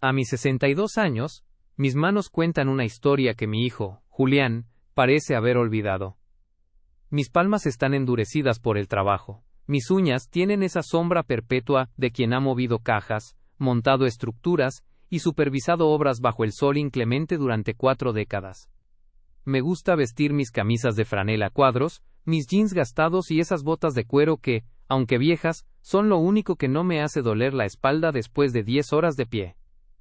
A mis 62 años, mis manos cuentan una historia que mi hijo, Julián, parece haber olvidado. Mis palmas están endurecidas por el trabajo. Mis uñas tienen esa sombra perpetua de quien ha movido cajas, montado estructuras y supervisado obras bajo el sol inclemente durante 4 décadas. Me gusta vestir mis camisas de franela a cuadros, mis jeans gastados y esas botas de cuero que, aunque viejas, son lo único que no me hace doler la espalda después de 10 horas de pie.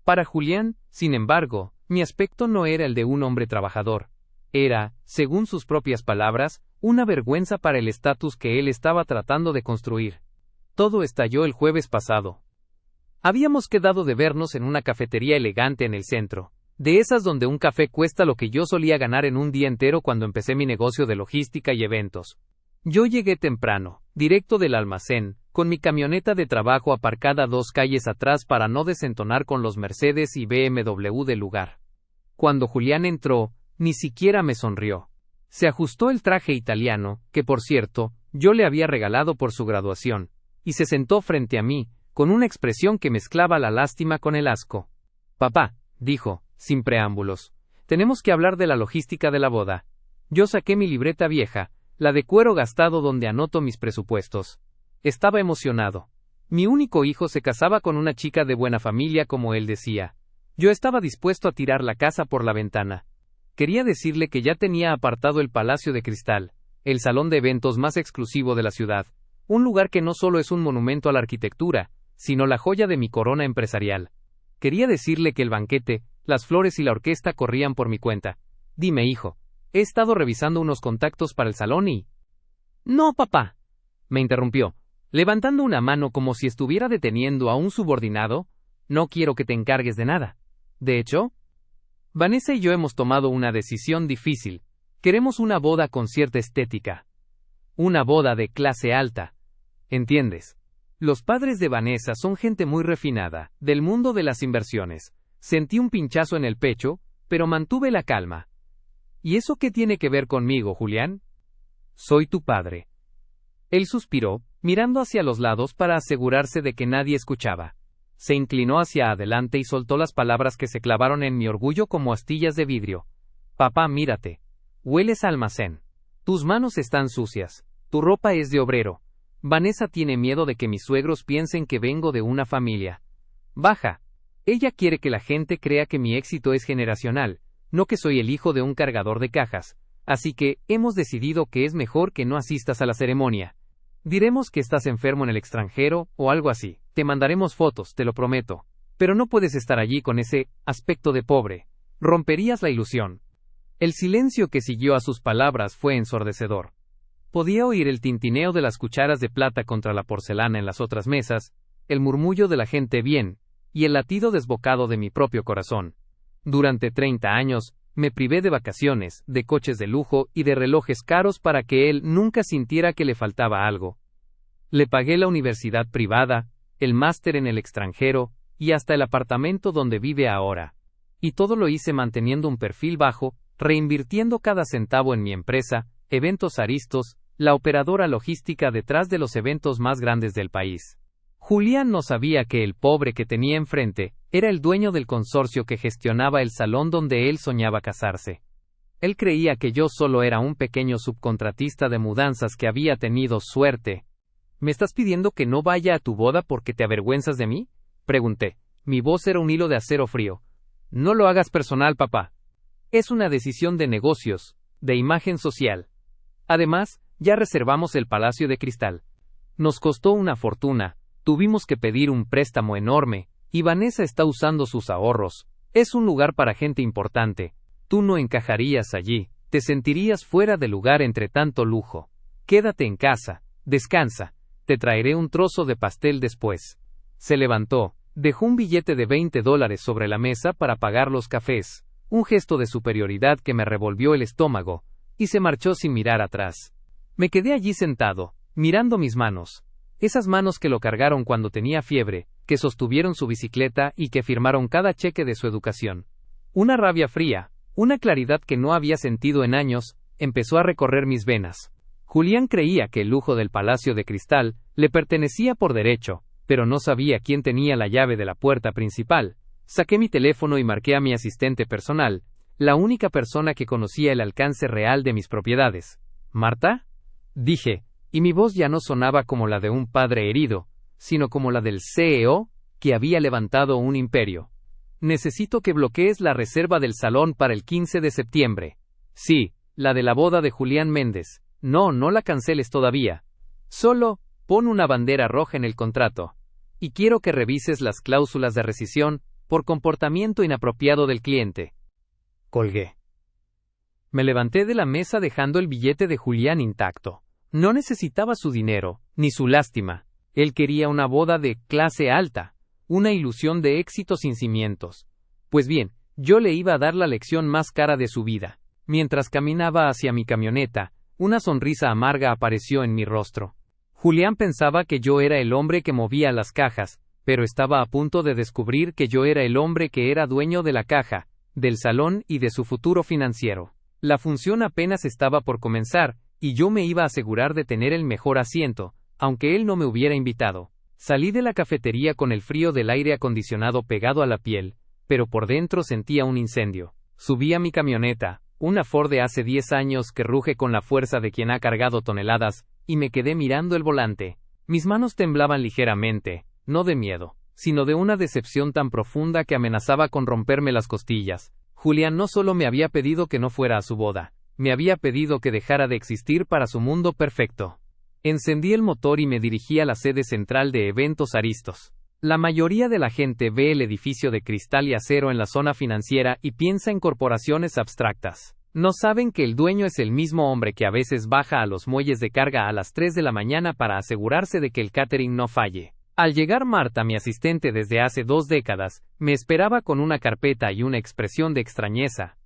Para Julián, sin embargo, mi aspecto no era el de un hombre trabajador. Era, según sus propias palabras, una vergüenza para el estatus que él estaba tratando de construir. Todo estalló el jueves pasado. Habíamos quedado de vernos en una cafetería elegante en el centro, de esas donde un café cuesta lo que yo solía ganar en un día entero cuando empecé mi negocio de logística y eventos. Yo llegué temprano, directo del almacén, con mi camioneta de trabajo aparcada 2 calles atrás para no desentonar con los Mercedes y BMW del lugar. Cuando Julián entró, ni siquiera me sonrió. Se ajustó el traje italiano, que por cierto, yo le había regalado por su graduación, y se sentó frente a mí, con una expresión que mezclaba la lástima con el asco. Papá, dijo, sin preámbulos, tenemos que hablar de la logística de la boda. Yo saqué mi libreta vieja, la de cuero gastado donde anoto mis presupuestos. Estaba emocionado. Mi único hijo se casaba con una chica de buena familia, como él decía. Yo estaba dispuesto a tirar la casa por la ventana. Quería decirle que ya tenía apartado el Palacio de Cristal, el salón de eventos más exclusivo de la ciudad, un lugar que no solo es un monumento a la arquitectura, sino la joya de mi corona empresarial. Quería decirle que el banquete, las flores y la orquesta corrían por mi cuenta. Dime, hijo, he estado revisando unos contactos para el salón y... No, papá, me interrumpió, levantando una mano como si estuviera deteniendo a un subordinado. No quiero que te encargues de nada. De hecho, Vanessa y yo hemos tomado una decisión difícil. Queremos una boda con cierta estética. Una boda de clase alta. ¿Entiendes? Los padres de Vanessa son gente muy refinada, del mundo de las inversiones. Sentí un pinchazo en el pecho, pero mantuve la calma. ¿Y eso qué tiene que ver conmigo, Julián? Soy tu padre. Él suspiró, mirando hacia los lados para asegurarse de que nadie escuchaba. Se inclinó hacia adelante y soltó las palabras que se clavaron en mi orgullo como astillas de vidrio. Papá, mírate. Hueles a almacén. Tus manos están sucias. Tu ropa es de obrero. Vanessa tiene miedo de que mis suegros piensen que vengo de una familia baja. Ella quiere que la gente crea que mi éxito es generacional, no que soy el hijo de un cargador de cajas. Así que, hemos decidido que es mejor que no asistas a la ceremonia. Diremos que estás enfermo en el extranjero, o algo así. Te mandaremos fotos, te lo prometo. Pero no puedes estar allí con ese aspecto de pobre. Romperías la ilusión. El silencio que siguió a sus palabras fue ensordecedor. Podía oír el tintineo de las cucharas de plata contra la porcelana en las otras mesas, el murmullo de la gente bien, y el latido desbocado de mi propio corazón. Durante 30 años, me privé de vacaciones, de coches de lujo y de relojes caros para que él nunca sintiera que le faltaba algo. Le pagué la universidad privada, el máster en el extranjero, y hasta el apartamento donde vive ahora. Y todo lo hice manteniendo un perfil bajo, reinvirtiendo cada centavo en mi empresa, Eventos Aristos, la operadora logística detrás de los eventos más grandes del país. Julián no sabía que el pobre que tenía enfrente era el dueño del consorcio que gestionaba el salón donde él soñaba casarse. Él creía que yo solo era un pequeño subcontratista de mudanzas que había tenido suerte. ¿Me estás pidiendo que no vaya a tu boda porque te avergüenzas de mí?, pregunté. Mi voz era un hilo de acero frío. No lo hagas personal, papá. Es una decisión de negocios, de imagen social. Además, ya reservamos el Palacio de Cristal. Nos costó una fortuna. Tuvimos que pedir un préstamo enorme, y Vanessa está usando sus ahorros. Es un lugar para gente importante. Tú no encajarías allí, te sentirías fuera de lugar entre tanto lujo. Quédate en casa, descansa, te traeré un trozo de pastel después. Se levantó, dejó un billete de $20 sobre la mesa para pagar los cafés, un gesto de superioridad que me revolvió el estómago, y se marchó sin mirar atrás. Me quedé allí sentado, mirando mis manos. Esas manos que lo cargaron cuando tenía fiebre, que sostuvieron su bicicleta y que firmaron cada cheque de su educación. Una rabia fría, una claridad que no había sentido en años, empezó a recorrer mis venas. Julián creía que el lujo del Palacio de Cristal le pertenecía por derecho, pero no sabía quién tenía la llave de la puerta principal. Saqué mi teléfono y marqué a mi asistente personal, la única persona que conocía el alcance real de mis propiedades. ¿Marta? Dije, y mi voz ya no sonaba como la de un padre herido, sino como la del CEO, que había levantado un imperio. Necesito que bloquees la reserva del salón para el 15 de septiembre. Sí, la de la boda de Julián Méndez. No la canceles todavía. Solo, pon una bandera roja en el contrato. Y quiero que revises las cláusulas de rescisión por comportamiento inapropiado del cliente. Colgué. Me levanté de la mesa dejando el billete de Julián intacto. No necesitaba su dinero, ni su lástima. Él quería una boda de clase alta, una ilusión de éxito sin cimientos. Pues bien, yo le iba a dar la lección más cara de su vida. Mientras caminaba hacia mi camioneta, una sonrisa amarga apareció en mi rostro. Julián pensaba que yo era el hombre que movía las cajas, pero estaba a punto de descubrir que yo era el hombre que era dueño de la caja, del salón y de su futuro financiero. La función apenas estaba por comenzar, y yo me iba a asegurar de tener el mejor asiento, aunque él no me hubiera invitado. Salí de la cafetería con el frío del aire acondicionado pegado a la piel, pero por dentro sentía un incendio. Subí a mi camioneta, una Ford de hace 10 años que ruge con la fuerza de quien ha cargado toneladas, y me quedé mirando el volante. Mis manos temblaban ligeramente, no de miedo, sino de una decepción tan profunda que amenazaba con romperme las costillas. Julián no solo me había pedido que no fuera a su boda, me había pedido que dejara de existir para su mundo perfecto. Encendí el motor y me dirigí a la sede central de Eventos Aristos. La mayoría de la gente ve el edificio de cristal y acero en la zona financiera y piensa en corporaciones abstractas. No saben que el dueño es el mismo hombre que a veces baja a los muelles de carga a las 3 de la mañana para asegurarse de que el catering no falle. Al llegar Marta, mi asistente desde hace 2 décadas, me esperaba con una carpeta y una expresión de extrañeza.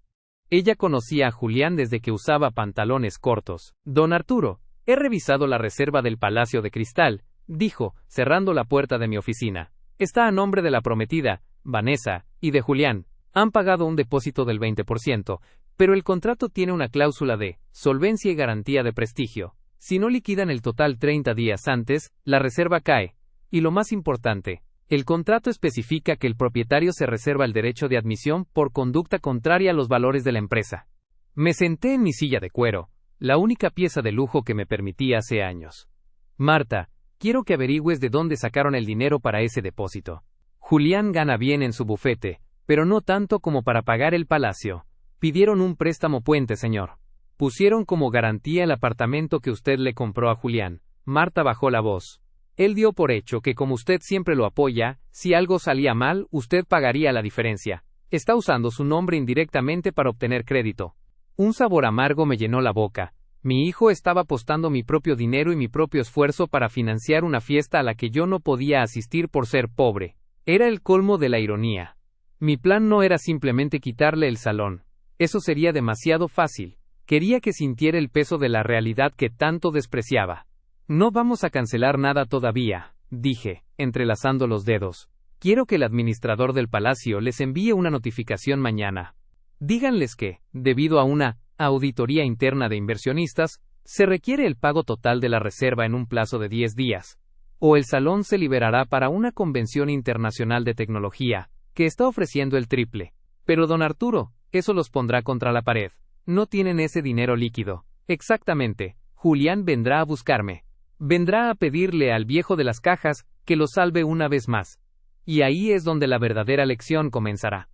Ella conocía a Julián desde que usaba pantalones cortos. Don Arturo, he revisado la reserva del Palacio de Cristal, dijo, cerrando la puerta de mi oficina. Está a nombre de la prometida, Vanessa, y de Julián. Han pagado un depósito del 20%, pero el contrato tiene una cláusula de solvencia y garantía de prestigio. Si no liquidan el total 30 días antes, la reserva cae. Y lo más importante, el contrato especifica que el propietario se reserva el derecho de admisión por conducta contraria a los valores de la empresa. Me senté en mi silla de cuero, la única pieza de lujo que me permitía hace años. Marta, quiero que averigües de dónde sacaron el dinero para ese depósito. Julián gana bien en su bufete, pero no tanto como para pagar el palacio. Pidieron un préstamo puente, señor. Pusieron como garantía el apartamento que usted le compró a Julián. Marta bajó la voz. Él dio por hecho que como usted siempre lo apoya, si algo salía mal, usted pagaría la diferencia. Está usando su nombre indirectamente para obtener crédito. Un sabor amargo me llenó la boca. Mi hijo estaba apostando mi propio dinero y mi propio esfuerzo para financiar una fiesta a la que yo no podía asistir por ser pobre. Era el colmo de la ironía. Mi plan no era simplemente quitarle el salón. Eso sería demasiado fácil. Quería que sintiera el peso de la realidad que tanto despreciaba. No vamos a cancelar nada todavía, dije, entrelazando los dedos. Quiero que el administrador del palacio les envíe una notificación mañana. Díganles que, debido a una auditoría interna de inversionistas, se requiere el pago total de la reserva en un plazo de 10 días. O el salón se liberará para una convención internacional de tecnología, que está ofreciendo el triple. Pero don Arturo, eso los pondrá contra la pared. No tienen ese dinero líquido. Exactamente. Julián vendrá a buscarme. Vendrá a pedirle al viejo de las cajas que lo salve una vez más. Y ahí es donde la verdadera lección comenzará.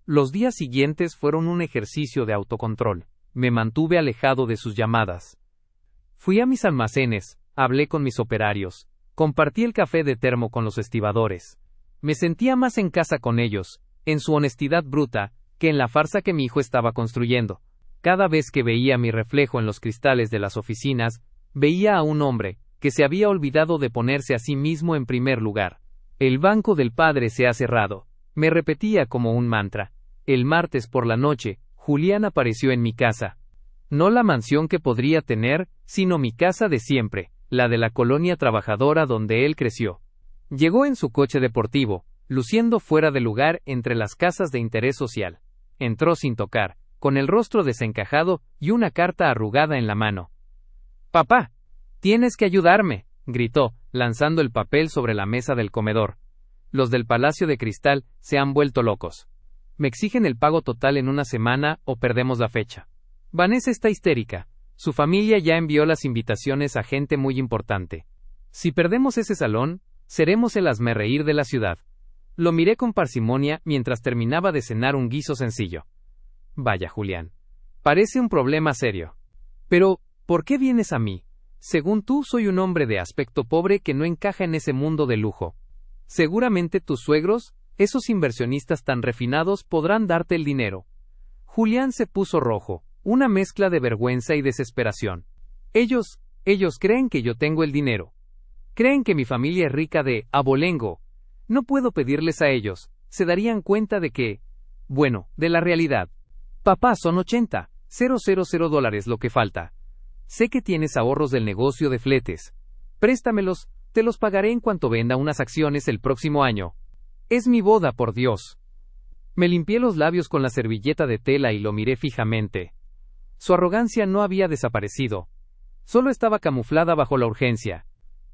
Los días siguientes fueron un ejercicio de autocontrol. Me mantuve alejado de sus llamadas. Fui a mis almacenes, hablé con mis operarios, compartí el café de termo con los estibadores. Me sentía más en casa con ellos, en su honestidad bruta, que en la farsa que mi hijo estaba construyendo. Cada vez que veía mi reflejo en los cristales de las oficinas, veía a un hombre que se había olvidado de ponerse a sí mismo en primer lugar. El banco del padre se ha cerrado. Me repetía como un mantra. El martes por la noche, Julián apareció en mi casa. No la mansión que podría tener, sino mi casa de siempre, la de la colonia trabajadora donde él creció. Llegó en su coche deportivo, luciendo fuera de lugar entre las casas de interés social. Entró sin tocar, con el rostro desencajado y una carta arrugada en la mano. «Papá, tienes que ayudarme», gritó, lanzando el papel sobre la mesa del comedor. Los del Palacio de Cristal se han vuelto locos. Me exigen el pago total en una semana o perdemos la fecha. Vanessa está histérica. Su familia ya envió las invitaciones a gente muy importante. Si perdemos ese salón, seremos el hazmerreír de la ciudad. Lo miré con parsimonia mientras terminaba de cenar un guiso sencillo. Vaya, Julián. Parece un problema serio. Pero, ¿por qué vienes a mí? Según tú, soy un hombre de aspecto pobre que no encaja en ese mundo de lujo. Seguramente tus suegros, esos inversionistas tan refinados, podrán darte el dinero. Julián se puso rojo, una mezcla de vergüenza y desesperación. Ellos creen que yo tengo el dinero. Creen que mi familia es rica de abolengo. No puedo pedirles a ellos, se darían cuenta de que, bueno, de la realidad. Papá, son $80,000 lo que falta. Sé que tienes ahorros del negocio de fletes. Préstamelos, te los pagaré en cuanto venda unas acciones el próximo año. Es mi boda, por Dios. Me limpié los labios con la servilleta de tela y lo miré fijamente. Su arrogancia no había desaparecido. Solo estaba camuflada bajo la urgencia.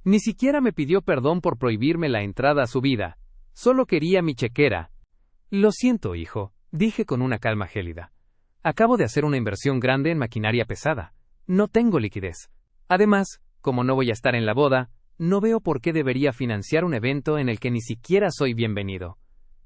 Ni siquiera me pidió perdón por prohibirme la entrada a su vida. Solo quería mi chequera. Lo siento, hijo, dije con una calma gélida. Acabo de hacer una inversión grande en maquinaria pesada. No tengo liquidez. Además, como no voy a estar en la boda, no veo por qué debería financiar un evento en el que ni siquiera soy bienvenido.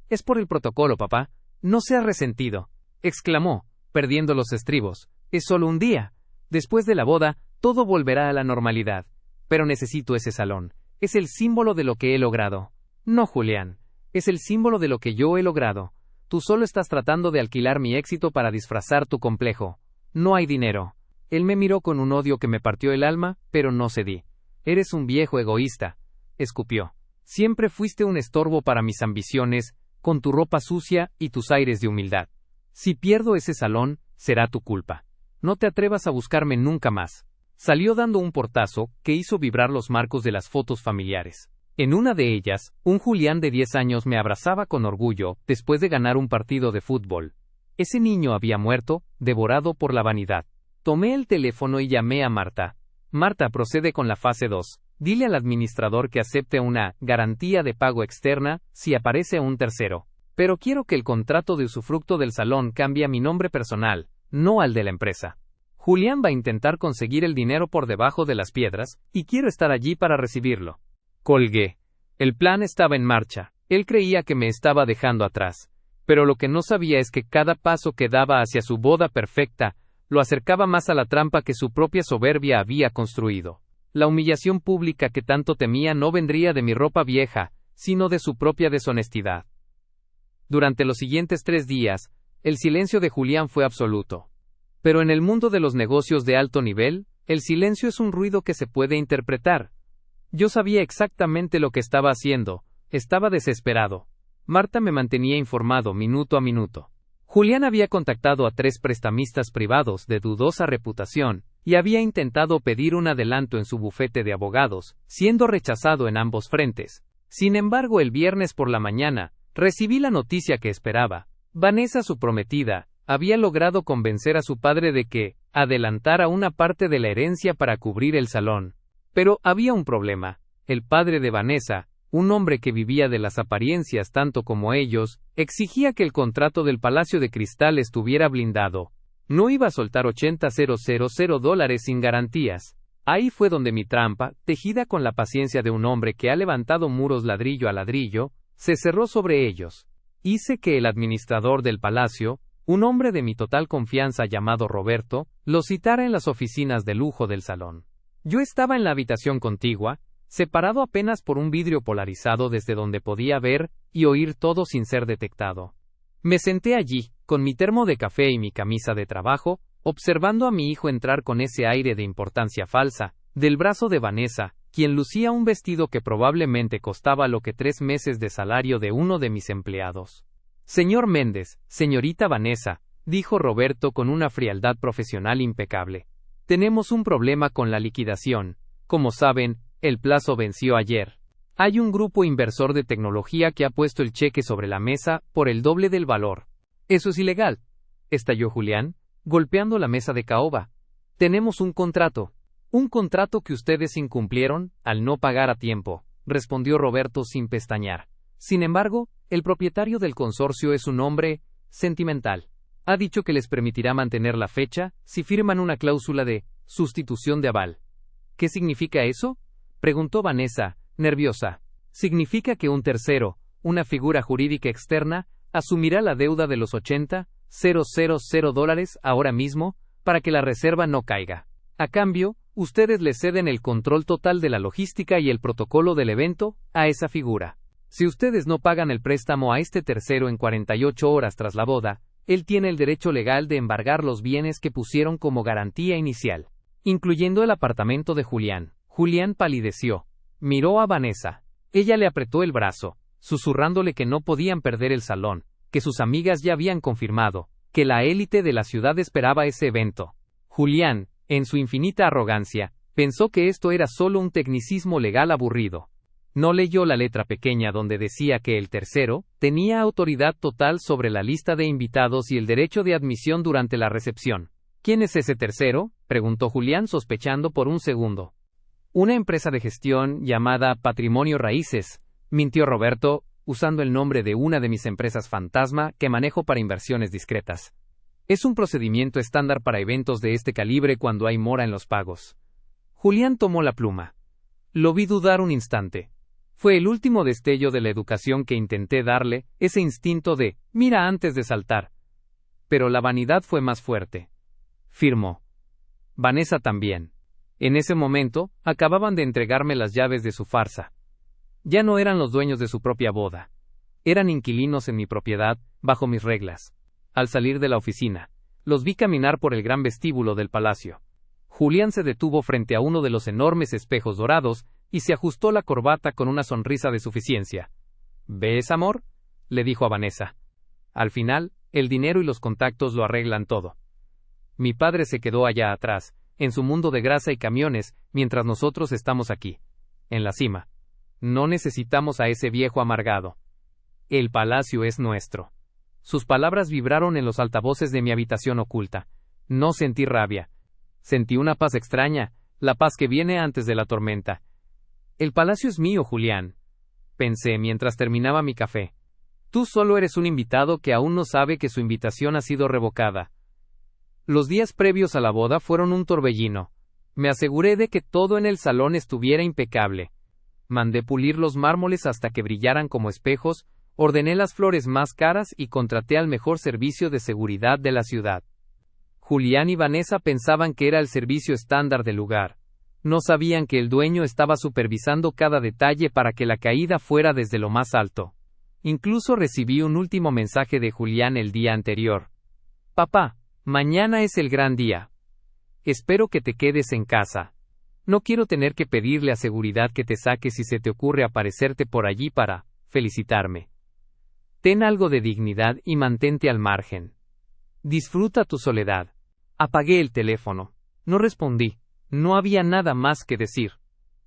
Es por el protocolo, papá. No seas resentido, exclamó, perdiendo los estribos. Es solo un día. Después de la boda, todo volverá a la normalidad. Pero necesito ese salón. Es el símbolo de lo que he logrado. No, Julián. Es el símbolo de lo que yo he logrado. Tú solo estás tratando de alquilar mi éxito para disfrazar tu complejo. No hay dinero. Él me miró con un odio que me partió el alma, pero no cedí. Eres un viejo egoísta, escupió. Siempre fuiste un estorbo para mis ambiciones, con tu ropa sucia y tus aires de humildad. Si pierdo ese salón, será tu culpa. No te atrevas a buscarme nunca más. Salió dando un portazo que hizo vibrar los marcos de las fotos familiares. En una de ellas, un Julián de 10 años me abrazaba con orgullo después de ganar un partido de fútbol. Ese niño había muerto, devorado por la vanidad. Tomé el teléfono y llamé a Marta. Marta, procede con la fase 2. Dile al administrador que acepte una garantía de pago externa si aparece un tercero. Pero quiero que el contrato de usufructo del salón cambie a mi nombre personal, no al de la empresa. Julián va a intentar conseguir el dinero por debajo de las piedras, y quiero estar allí para recibirlo. Colgué. El plan estaba en marcha. Él creía que me estaba dejando atrás. Pero lo que no sabía es que cada paso que daba hacia su boda perfecta, lo acercaba más a la trampa que su propia soberbia había construido. La humillación pública que tanto temía no vendría de mi ropa vieja, sino de su propia deshonestidad. Durante los siguientes 3 días, el silencio de Julián fue absoluto. Pero en el mundo de los negocios de alto nivel, el silencio es un ruido que se puede interpretar. Yo sabía exactamente lo que estaba haciendo, estaba desesperado. Marta me mantenía informado minuto a minuto. Julián había contactado a 3 prestamistas privados de dudosa reputación, y había intentado pedir un adelanto en su bufete de abogados, siendo rechazado en ambos frentes. Sin embargo, el viernes por la mañana, recibí la noticia que esperaba. Vanessa, su prometida, había logrado convencer a su padre de que adelantara una parte de la herencia para cubrir el salón. Pero había un problema. El padre de Vanessa, un hombre que vivía de las apariencias tanto como ellos, exigía que el contrato del Palacio de Cristal estuviera blindado. No iba a soltar $80,000 sin garantías. Ahí fue donde mi trampa, tejida con la paciencia de un hombre que ha levantado muros ladrillo a ladrillo, se cerró sobre ellos. Hice que el administrador del palacio, un hombre de mi total confianza llamado Roberto, lo citara en las oficinas de lujo del salón. Yo estaba en la habitación contigua, separado apenas por un vidrio polarizado desde donde podía ver y oír todo sin ser detectado. Me senté allí, con mi termo de café y mi camisa de trabajo, observando a mi hijo entrar con ese aire de importancia falsa, del brazo de Vanessa, quien lucía un vestido que probablemente costaba lo que 3 meses de salario de uno de mis empleados. Señor Méndez, señorita Vanessa, dijo Roberto con una frialdad profesional impecable. Tenemos un problema con la liquidación. Como saben, el plazo venció ayer. Hay un grupo inversor de tecnología que ha puesto el cheque sobre la mesa por el doble del valor. Eso es ilegal, estalló Julián, golpeando la mesa de caoba. Tenemos un contrato que ustedes incumplieron al no pagar a tiempo, respondió Roberto sin pestañear. Sin embargo, el propietario del consorcio es un hombre sentimental. Ha dicho que les permitirá mantener la fecha si firman una cláusula de sustitución de aval. ¿Qué significa eso?, preguntó Vanessa, nerviosa. Significa que un tercero, una figura jurídica externa, asumirá la deuda de los $80,000 ahora mismo, para que la reserva no caiga. A cambio, ustedes le ceden el control total de la logística y el protocolo del evento a esa figura. Si ustedes no pagan el préstamo a este tercero en 48 horas tras la boda, él tiene el derecho legal de embargar los bienes que pusieron como garantía inicial, incluyendo el apartamento de Julián. Julián palideció. Miró a Vanessa. Ella le apretó el brazo, susurrándole que no podían perder el salón, que sus amigas ya habían confirmado, que la élite de la ciudad esperaba ese evento. Julián, en su infinita arrogancia, pensó que esto era solo un tecnicismo legal aburrido. No leyó la letra pequeña donde decía que el tercero tenía autoridad total sobre la lista de invitados y el derecho de admisión durante la recepción. ¿Quién es ese tercero?, preguntó Julián sospechando por un segundo. Una empresa de gestión llamada Patrimonio Raíces, mintió Roberto, usando el nombre de una de mis empresas fantasma que manejo para inversiones discretas. Es un procedimiento estándar para eventos de este calibre cuando hay mora en los pagos. Julián tomó la pluma. Lo vi dudar un instante. Fue el último destello de la educación que intenté darle, ese instinto de mira antes de saltar. Pero la vanidad fue más fuerte. Firmó. Vanessa también. En ese momento, acababan de entregarme las llaves de su farsa. Ya no eran los dueños de su propia boda. Eran inquilinos en mi propiedad, bajo mis reglas. Al salir de la oficina, los vi caminar por el gran vestíbulo del palacio. Julián se detuvo frente a uno de los enormes espejos dorados y se ajustó la corbata con una sonrisa de suficiencia. ¿Ves, amor?, le dijo a Vanessa. Al final, el dinero y los contactos lo arreglan todo. Mi padre se quedó allá atrás, en su mundo de grasa y camiones, mientras nosotros estamos aquí, en la cima. No necesitamos a ese viejo amargado. El palacio es nuestro. Sus palabras vibraron en los altavoces de mi habitación oculta. No sentí rabia. Sentí una paz extraña, la paz que viene antes de la tormenta. El palacio es mío, Julián, pensé mientras terminaba mi café. Tú solo eres un invitado que aún no sabe que su invitación ha sido revocada. Los días previos a la boda fueron un torbellino. Me aseguré de que todo en el salón estuviera impecable. Mandé pulir los mármoles hasta que brillaran como espejos, ordené las flores más caras y contraté al mejor servicio de seguridad de la ciudad. Julián y Vanessa pensaban que era el servicio estándar del lugar. No sabían que el dueño estaba supervisando cada detalle para que la caída fuera desde lo más alto. Incluso recibí un último mensaje de Julián el día anterior. Papá, mañana es el gran día. Espero que te quedes en casa. No quiero tener que pedirle a seguridad que te saque si se te ocurre aparecerte por allí para felicitarme. Ten algo de dignidad y mantente al margen. Disfruta tu soledad. Apagué el teléfono. No respondí. No había nada más que decir.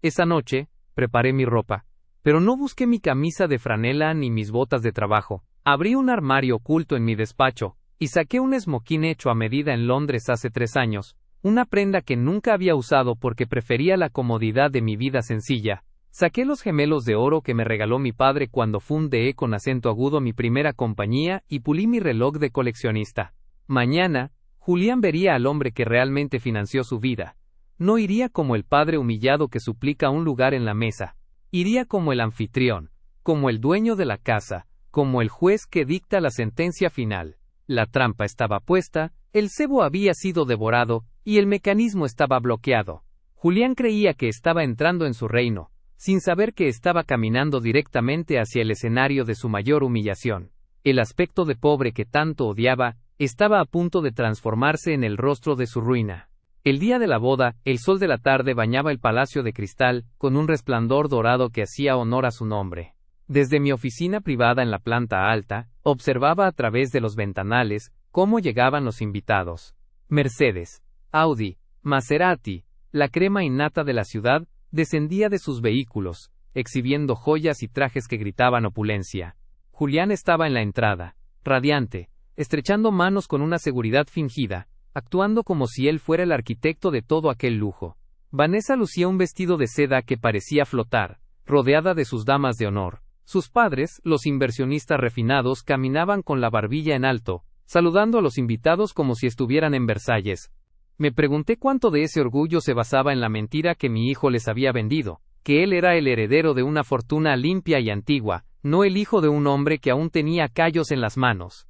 Esa noche, preparé mi ropa, pero no busqué mi camisa de franela ni mis botas de trabajo. Abrí un armario oculto en mi despacho, y saqué un esmoquín hecho a medida en Londres hace 3 años, una prenda que nunca había usado porque prefería la comodidad de mi vida sencilla. Saqué los gemelos de oro que me regaló mi padre cuando fundé con acento agudo mi primera compañía y pulí mi reloj de coleccionista. Mañana, Julián vería al hombre que realmente financió su vida. No iría como el padre humillado que suplica un lugar en la mesa. Iría como el anfitrión, como el dueño de la casa, como el juez que dicta la sentencia final. La trampa estaba puesta, el cebo había sido devorado, y el mecanismo estaba bloqueado. Julián creía que estaba entrando en su reino, sin saber que estaba caminando directamente hacia el escenario de su mayor humillación. El aspecto de pobre que tanto odiaba, estaba a punto de transformarse en el rostro de su ruina. El día de la boda, el sol de la tarde bañaba el palacio de cristal, con un resplandor dorado que hacía honor a su nombre. Desde mi oficina privada en la planta alta, observaba a través de los ventanales cómo llegaban los invitados. Mercedes, Audi, Maserati, la crema innata de la ciudad, descendía de sus vehículos, exhibiendo joyas y trajes que gritaban opulencia. Julián estaba en la entrada, radiante, estrechando manos con una seguridad fingida, actuando como si él fuera el arquitecto de todo aquel lujo. Vanessa lucía un vestido de seda que parecía flotar, rodeada de sus damas de honor. Sus padres, los inversionistas refinados, caminaban con la barbilla en alto, saludando a los invitados como si estuvieran en Versalles. Me pregunté cuánto de ese orgullo se basaba en la mentira que mi hijo les había vendido, que él era el heredero de una fortuna limpia y antigua, no el hijo de un hombre que aún tenía callos en las manos.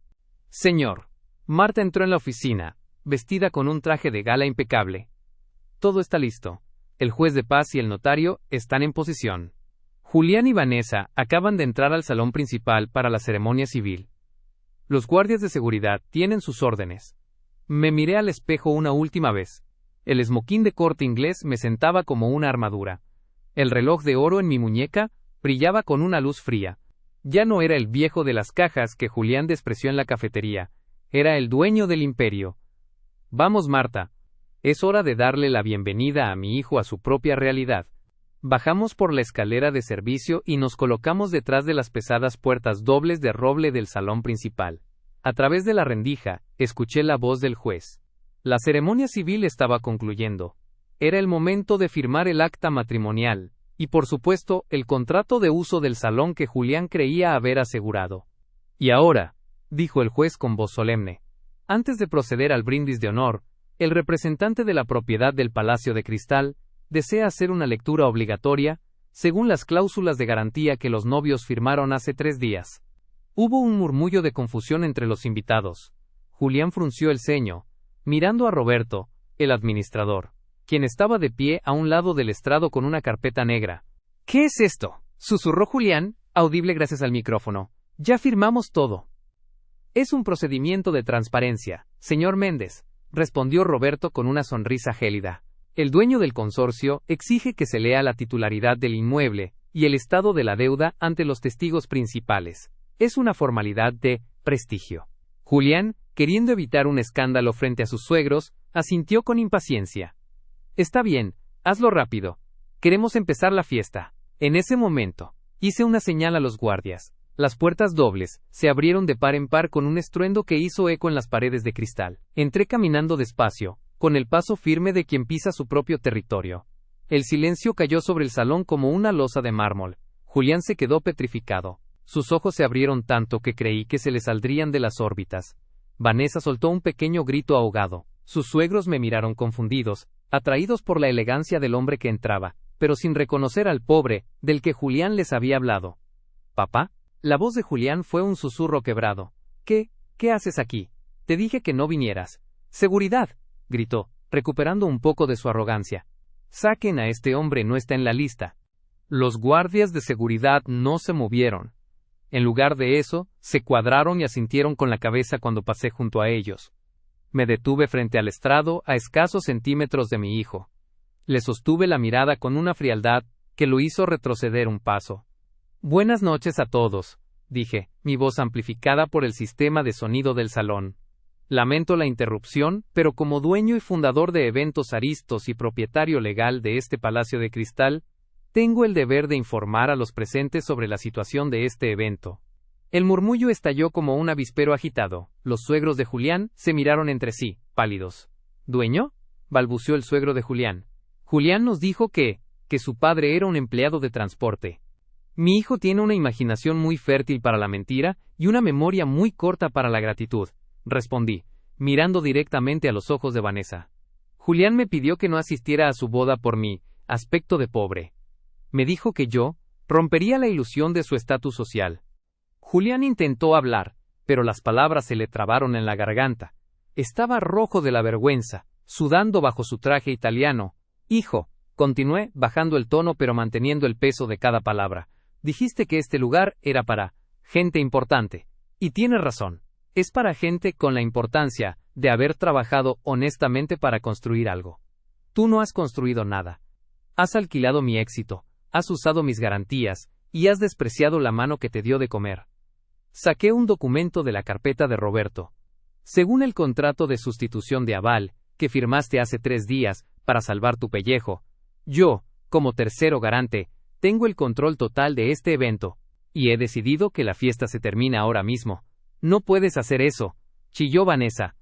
Señor. Marta entró en la oficina, vestida con un traje de gala impecable. Todo está listo. El juez de paz y el notario están en posición. Julián y Vanessa acaban de entrar al salón principal para la ceremonia civil. Los guardias de seguridad tienen sus órdenes. Me miré al espejo una última vez. El esmoquín de corte inglés me sentaba como una armadura. El reloj de oro en mi muñeca brillaba con una luz fría. Ya no era el viejo de las cajas que Julián despreció en la cafetería. Era el dueño del imperio. Vamos, Marta. Es hora de darle la bienvenida a mi hijo a su propia realidad. Bajamos por la escalera de servicio y nos colocamos detrás de las pesadas puertas dobles de roble del salón principal. A través de la rendija, escuché la voz del juez. La ceremonia civil estaba concluyendo. Era el momento de firmar el acta matrimonial, y por supuesto, el contrato de uso del salón que Julián creía haber asegurado. Y ahora, dijo el juez con voz solemne, antes de proceder al brindis de honor, el representante de la propiedad del Palacio de Cristal desea hacer una lectura obligatoria, según las cláusulas de garantía que los novios firmaron hace 3 días. Hubo un murmullo de confusión entre los invitados. Julián frunció el ceño, mirando a Roberto, el administrador, quien estaba de pie a un lado del estrado con una carpeta negra. ¿Qué es esto?, susurró Julián, audible gracias al micrófono. Ya firmamos todo. Es un procedimiento de transparencia, señor Méndez, respondió Roberto con una sonrisa gélida. El dueño del consorcio exige que se lea la titularidad del inmueble y el estado de la deuda ante los testigos principales. Es una formalidad de prestigio. Julián, queriendo evitar un escándalo frente a sus suegros, asintió con impaciencia. Está bien, hazlo rápido. Queremos empezar la fiesta. En ese momento, hice una señal a los guardias. Las puertas dobles se abrieron de par en par con un estruendo que hizo eco en las paredes de cristal. Entré caminando despacio, con el paso firme de quien pisa su propio territorio. El silencio cayó sobre el salón como una losa de mármol. Julián se quedó petrificado. Sus ojos se abrieron tanto que creí que se le saldrían de las órbitas. Vanessa soltó un pequeño grito ahogado. Sus suegros me miraron confundidos, atraídos por la elegancia del hombre que entraba, pero sin reconocer al pobre, del que Julián les había hablado. ¿Papá? La voz de Julián fue un susurro quebrado. ¿Qué haces aquí? Te dije que no vinieras. ¡Seguridad!, gritó, recuperando un poco de su arrogancia. Saquen a este hombre, no está en la lista. Los guardias de seguridad no se movieron. En lugar de eso, se cuadraron y asintieron con la cabeza cuando pasé junto a ellos. Me detuve frente al estrado, a escasos centímetros de mi hijo. Le sostuve la mirada con una frialdad que lo hizo retroceder un paso. Buenas noches a todos, dije, mi voz amplificada por el sistema de sonido del salón. Lamento la interrupción, pero como dueño y fundador de Eventos Aristos y propietario legal de este Palacio de Cristal, tengo el deber de informar a los presentes sobre la situación de este evento. El murmullo estalló como un avispero agitado. Los suegros de Julián se miraron entre sí, pálidos. ¿Dueño?, balbuceó el suegro de Julián. Julián nos dijo que su padre era un empleado de transporte. Mi hijo tiene una imaginación muy fértil para la mentira y una memoria muy corta para la gratitud, respondí, mirando directamente a los ojos de Vanessa. Julián me pidió que no asistiera a su boda por mi aspecto de pobre. Me dijo que yo rompería la ilusión de su estatus social. Julián intentó hablar, pero las palabras se le trabaron en la garganta. Estaba rojo de la vergüenza, sudando bajo su traje italiano. Hijo, continué, bajando el tono pero manteniendo el peso de cada palabra. Dijiste que este lugar era para gente importante. Y tienes razón. Es para gente con la importancia de haber trabajado honestamente para construir algo. Tú no has construido nada. Has alquilado mi éxito, has usado mis garantías, y has despreciado la mano que te dio de comer. Saqué un documento de la carpeta de Roberto. Según el contrato de sustitución de aval, que firmaste hace 3 días, para salvar tu pellejo, yo, como tercero garante, tengo el control total de este evento, y he decidido que la fiesta se termina ahora mismo. No puedes hacer eso, chilló Vanessa.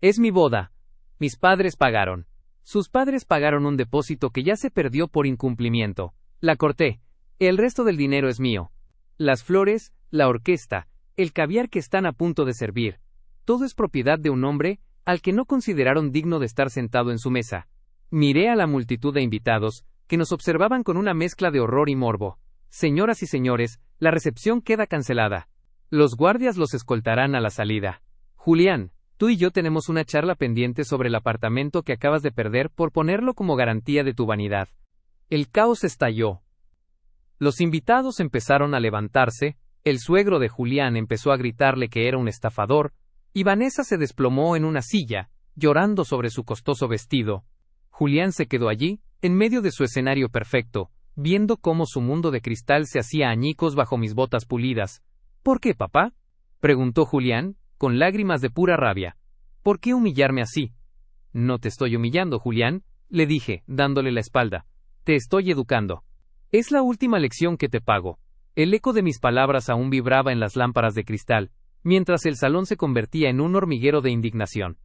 Es mi boda. Mis padres pagaron. Sus padres pagaron un depósito que ya se perdió por incumplimiento. La corté. El resto del dinero es mío. las flores, la orquesta, el caviar que están a punto de servir. Todo es propiedad de un hombre al que no consideraron digno de estar sentado en su mesa. Miré a la multitud de invitados, que nos observaban con una mezcla de horror y morbo. Señoras y señores, la recepción queda cancelada. Los guardias los escoltarán a la salida. Julián, tú y yo tenemos una charla pendiente sobre el apartamento que acabas de perder por ponerlo como garantía de tu vanidad. El caos estalló. Los invitados empezaron a levantarse, el suegro de Julián empezó a gritarle que era un estafador, y Vanessa se desplomó en una silla, llorando sobre su costoso vestido. Julián se quedó allí, en medio de su escenario perfecto, viendo cómo su mundo de cristal se hacía añicos bajo mis botas pulidas. ¿Por qué, papá?, preguntó Julián, con lágrimas de pura rabia. ¿Por qué humillarme así? No te estoy humillando, Julián, le dije, dándole la espalda. Te estoy educando. Es la última lección que te pago. El eco de mis palabras aún vibraba en las lámparas de cristal, mientras el salón se convertía en un hormiguero de indignación.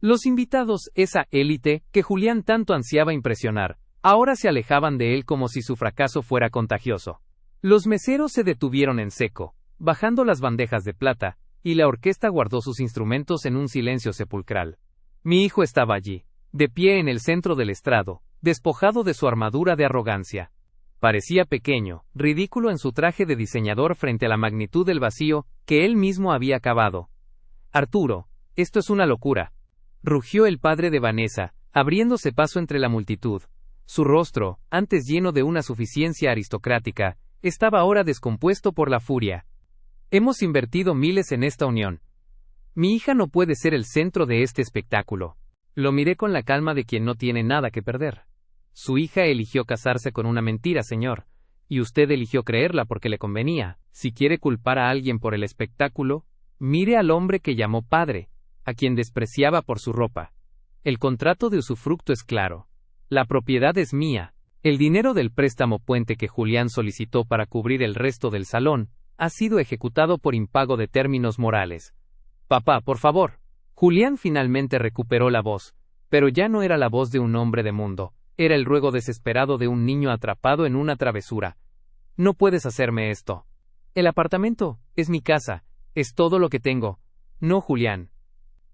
Los invitados, esa élite que Julián tanto ansiaba impresionar, ahora se alejaban de él como si su fracaso fuera contagioso. Los meseros se detuvieron en seco, bajando las bandejas de plata, y la orquesta guardó sus instrumentos en un silencio sepulcral. Mi hijo estaba allí, de pie en el centro del estrado, despojado de su armadura de arrogancia. Parecía pequeño, ridículo en su traje de diseñador frente a la magnitud del vacío que él mismo había cavado. Arturo, esto es una locura, rugió el padre de Vanessa, abriéndose paso entre la multitud. Su rostro, antes lleno de una suficiencia aristocrática, estaba ahora descompuesto por la furia. Hemos invertido miles en esta unión. Mi hija no puede ser el centro de este espectáculo. Lo miré con la calma de quien no tiene nada que perder. Su hija eligió casarse con una mentira, señor, y usted eligió creerla porque le convenía. Si quiere culpar a alguien por el espectáculo, mire al hombre que llamó padre, a quien despreciaba por su ropa. El contrato de usufructo es claro. La propiedad es mía. El dinero del préstamo puente que Julián solicitó para cubrir el resto del salón ha sido ejecutado por impago de términos morales. Papá, por favor. Julián finalmente recuperó la voz, pero ya no era la voz de un hombre de mundo, era el ruego desesperado de un niño atrapado en una travesura. No puedes hacerme esto. El apartamento es mi casa, es todo lo que tengo. No, Julián.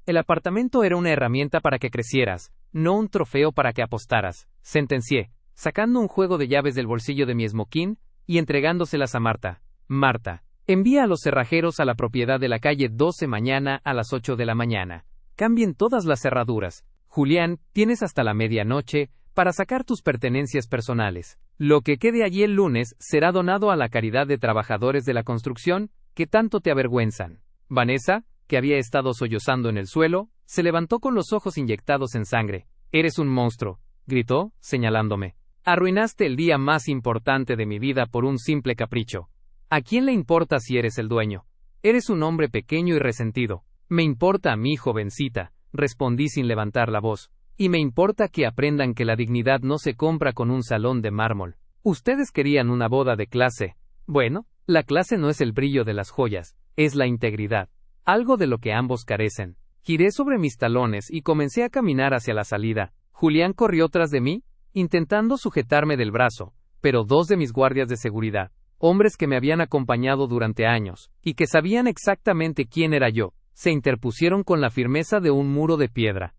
El apartamento era una herramienta para que crecieras, no un trofeo para que apostaras, sentencié, sacando un juego de llaves del bolsillo de mi esmoquín y entregándoselas a Marta. Marta, envía a los cerrajeros a la propiedad de la calle 12 mañana a las 8 de la mañana. Cambien todas las cerraduras. Julián, tienes hasta la medianoche para sacar tus pertenencias personales. Lo que quede allí el lunes será donado a la caridad de trabajadores de la construcción que tanto te avergüenzan. Vanessa, que había estado sollozando en el suelo, se levantó con los ojos inyectados en sangre. Eres un monstruo, gritó, señalándome. Arruinaste el día más importante de mi vida por un simple capricho. ¿A quién le importa si eres el dueño? Eres un hombre pequeño y resentido. Me importa a mí, jovencita, respondí sin levantar la voz. Y me importa que aprendan que la dignidad no se compra con un salón de mármol. Ustedes querían una boda de clase. Bueno, la clase no es el brillo de las joyas, es la integridad. Algo de lo que ambos carecen. Giré sobre mis talones y comencé a caminar hacia la salida. Julián corrió tras de mí, intentando sujetarme del brazo, pero dos de mis guardias de seguridad, hombres que me habían acompañado durante años, y que sabían exactamente quién era yo, se interpusieron con la firmeza de un muro de piedra.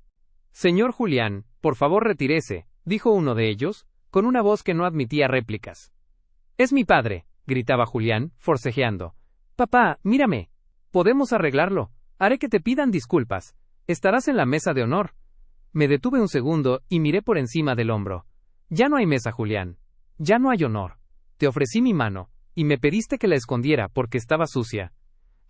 Señor Julián, por favor retírese, dijo uno de ellos, con una voz que no admitía réplicas. Es mi padre, gritaba Julián, forcejeando. Papá, mírame. Podemos arreglarlo. Haré que te pidan disculpas. Estarás en la mesa de honor. Me detuve un segundo y miré por encima del hombro. Ya no hay mesa, Julián. Ya no hay honor. Te ofrecí mi mano, y me pediste que la escondiera porque estaba sucia.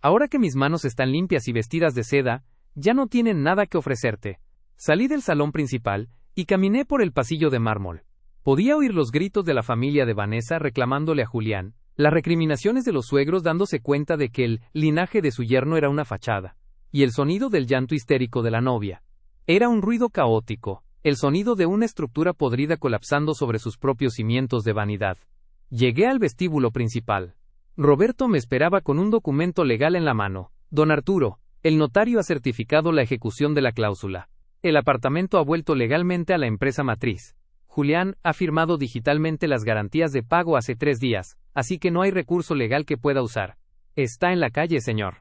Ahora que mis manos están limpias y vestidas de seda, ya no tienen nada que ofrecerte. Salí del salón principal y caminé por el pasillo de mármol. Podía oír los gritos de la familia de Vanessa reclamándole a Julián, las recriminaciones de los suegros dándose cuenta de que el linaje de su yerno era una fachada, y el sonido del llanto histérico de la novia. Era un ruido caótico, el sonido de una estructura podrida colapsando sobre sus propios cimientos de vanidad. Llegué al vestíbulo principal. Roberto me esperaba con un documento legal en la mano. Don Arturo, el notario ha certificado la ejecución de la cláusula. El apartamento ha vuelto legalmente a la empresa matriz. Julián ha firmado digitalmente las garantías de pago hace 3 días, así que no hay recurso legal que pueda usar. Está en la calle, señor.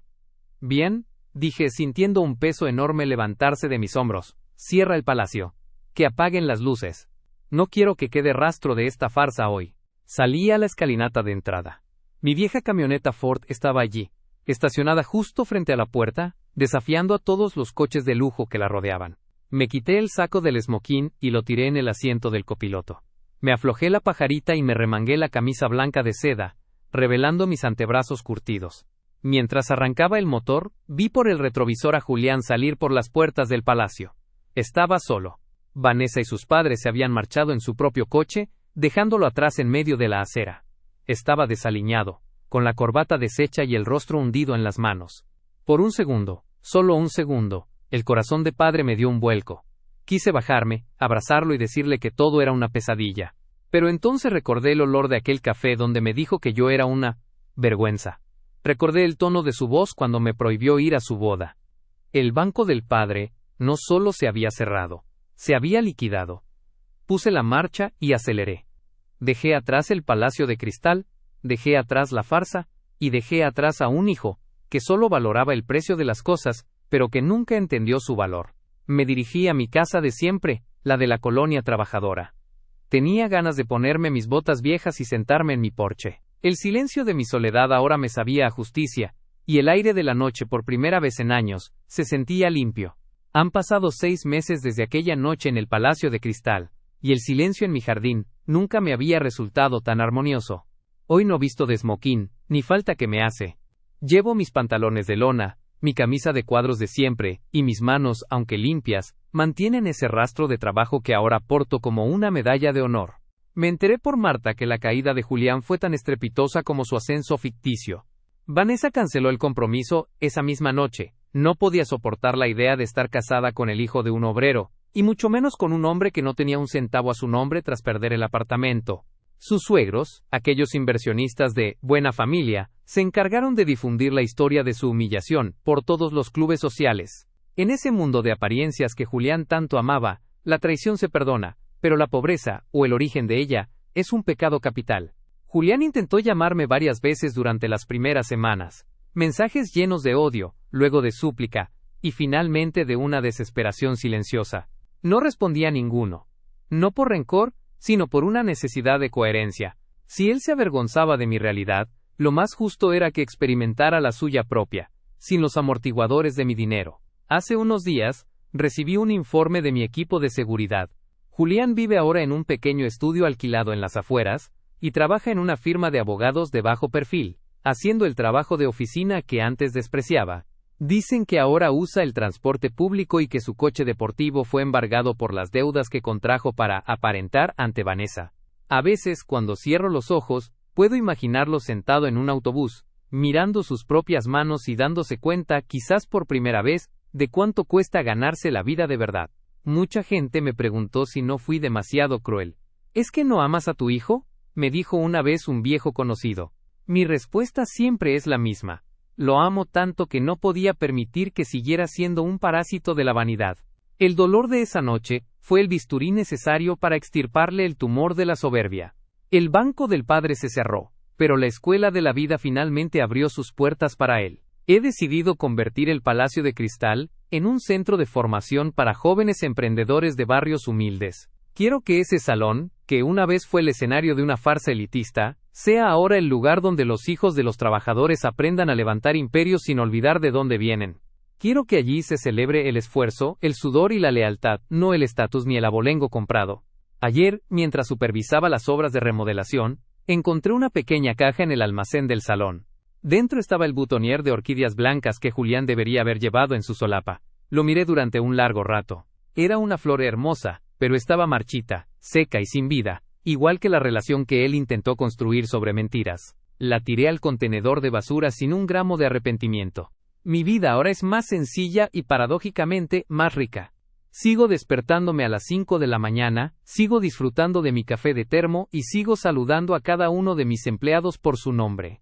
Bien, dije sintiendo un peso enorme levantarse de mis hombros. Cierra el palacio. Que apaguen las luces. No quiero que quede rastro de esta farsa hoy. Salí a la escalinata de entrada. Mi vieja camioneta Ford estaba allí, estacionada justo frente a la puerta, desafiando a todos los coches de lujo que la rodeaban. Me quité el saco del esmoquín y lo tiré en el asiento del copiloto. Me aflojé la pajarita y me remangué la camisa blanca de seda, revelando mis antebrazos curtidos. Mientras arrancaba el motor, vi por el retrovisor a Julián salir por las puertas del palacio. Estaba solo. Vanessa y sus padres se habían marchado en su propio coche, dejándolo atrás en medio de la acera. Estaba desaliñado, con la corbata deshecha y el rostro hundido en las manos. Por un segundo, solo un segundo, el corazón de padre me dio un vuelco. Quise bajarme, abrazarlo y decirle que todo era una pesadilla. Pero entonces recordé el olor de aquel café donde me dijo que yo era una vergüenza. Recordé el tono de su voz cuando me prohibió ir a su boda. El banco del padre no solo se había cerrado, se había liquidado. Puse la marcha y aceleré. Dejé atrás el palacio de cristal, dejé atrás la farsa, y dejé atrás a un hijo, que solo valoraba el precio de las cosas, pero que nunca entendió su valor. Me dirigí a mi casa de siempre, la de la colonia trabajadora. Tenía ganas de ponerme mis botas viejas y sentarme en mi porche. El silencio de mi soledad ahora me sabía a justicia, y el aire de la noche por primera vez en años, se sentía limpio. Han pasado 6 meses desde aquella noche en el Palacio de Cristal, y el silencio en mi jardín nunca me había resultado tan armonioso. Hoy no visto de esmoquín, ni falta que me hace. Llevo mis pantalones de lona, mi camisa de cuadros de siempre, y mis manos, aunque limpias, mantienen ese rastro de trabajo que ahora porto como una medalla de honor. Me enteré por Marta que la caída de Julián fue tan estrepitosa como su ascenso ficticio. Vanessa canceló el compromiso esa misma noche. No podía soportar la idea de estar casada con el hijo de un obrero, y mucho menos con un hombre que no tenía un centavo a su nombre tras perder el apartamento. Sus suegros, aquellos inversionistas de buena familia, se encargaron de difundir la historia de su humillación por todos los clubes sociales. En ese mundo de apariencias que Julián tanto amaba, la traición se perdona, pero la pobreza, o el origen de ella, es un pecado capital. Julián intentó llamarme varias veces durante las primeras semanas. Mensajes llenos de odio, luego de súplica, y finalmente de una desesperación silenciosa. No respondía a ninguno. No por rencor, sino por una necesidad de coherencia. Si él se avergonzaba de mi realidad, lo más justo era que experimentara la suya propia, sin los amortiguadores de mi dinero. Hace unos días, recibí un informe de mi equipo de seguridad. Julián vive ahora en un pequeño estudio alquilado en las afueras, y trabaja en una firma de abogados de bajo perfil, haciendo el trabajo de oficina que antes despreciaba. Dicen que ahora usa el transporte público y que su coche deportivo fue embargado por las deudas que contrajo para aparentar ante Vanessa. A veces, cuando cierro los ojos, puedo imaginarlo sentado en un autobús, mirando sus propias manos y dándose cuenta, quizás por primera vez, de cuánto cuesta ganarse la vida de verdad. Mucha gente me preguntó si no fui demasiado cruel. ¿Es que no amas a tu hijo?, me dijo una vez un viejo conocido. Mi respuesta siempre es la misma. Lo amo tanto que no podía permitir que siguiera siendo un parásito de la vanidad. El dolor de esa noche fue el bisturí necesario para extirparle el tumor de la soberbia. El banco del padre se cerró, pero la escuela de la vida finalmente abrió sus puertas para él. He decidido convertir el Palacio de Cristal en un centro de formación para jóvenes emprendedores de barrios humildes. Quiero que ese salón, que una vez fue el escenario de una farsa elitista, sea ahora el lugar donde los hijos de los trabajadores aprendan a levantar imperios sin olvidar de dónde vienen. Quiero que allí se celebre el esfuerzo, el sudor y la lealtad, no el estatus ni el abolengo comprado. Ayer, mientras supervisaba las obras de remodelación, encontré una pequeña caja en el almacén del salón. Dentro estaba el butonier de orquídeas blancas que Julián debería haber llevado en su solapa. Lo miré durante un largo rato. Era una flor hermosa, pero estaba marchita, seca y sin vida, igual que la relación que él intentó construir sobre mentiras. La tiré al contenedor de basura sin un gramo de arrepentimiento. Mi vida ahora es más sencilla y paradójicamente más rica. Sigo despertándome a las 5 de la mañana, sigo disfrutando de mi café de termo y sigo saludando a cada uno de mis empleados por su nombre.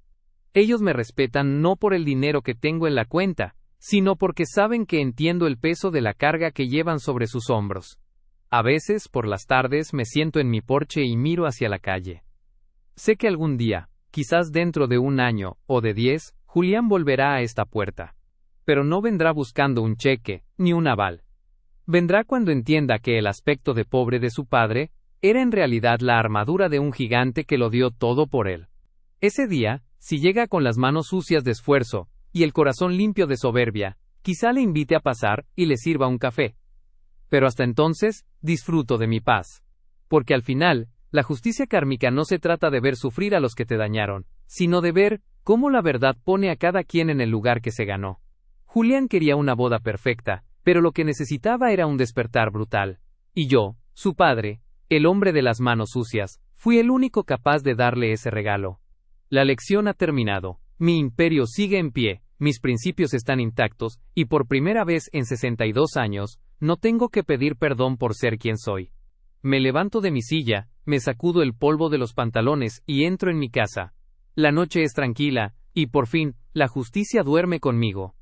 Ellos me respetan no por el dinero que tengo en la cuenta, sino porque saben que entiendo el peso de la carga que llevan sobre sus hombros. A veces, por las tardes, me siento en mi porche y miro hacia la calle. Sé que algún día, quizás dentro de 1 año, o de 10, Julián volverá a esta puerta. Pero no vendrá buscando un cheque, ni un aval. Vendrá cuando entienda que el aspecto de pobre de su padre era en realidad la armadura de un gigante que lo dio todo por él. Ese día, si llega con las manos sucias de esfuerzo, y el corazón limpio de soberbia, quizá le invite a pasar y le sirva un café. Pero hasta entonces, disfruto de mi paz. Porque al final, la justicia kármica no se trata de ver sufrir a los que te dañaron, sino de ver cómo la verdad pone a cada quien en el lugar que se ganó. Julián quería una boda perfecta, pero lo que necesitaba era un despertar brutal. Y yo, su padre, el hombre de las manos sucias, fui el único capaz de darle ese regalo. La lección ha terminado. Mi imperio sigue en pie, mis principios están intactos, y por primera vez en 62 años, no tengo que pedir perdón por ser quien soy. Me levanto de mi silla, me sacudo el polvo de los pantalones y entro en mi casa. La noche es tranquila, y por fin, la justicia duerme conmigo.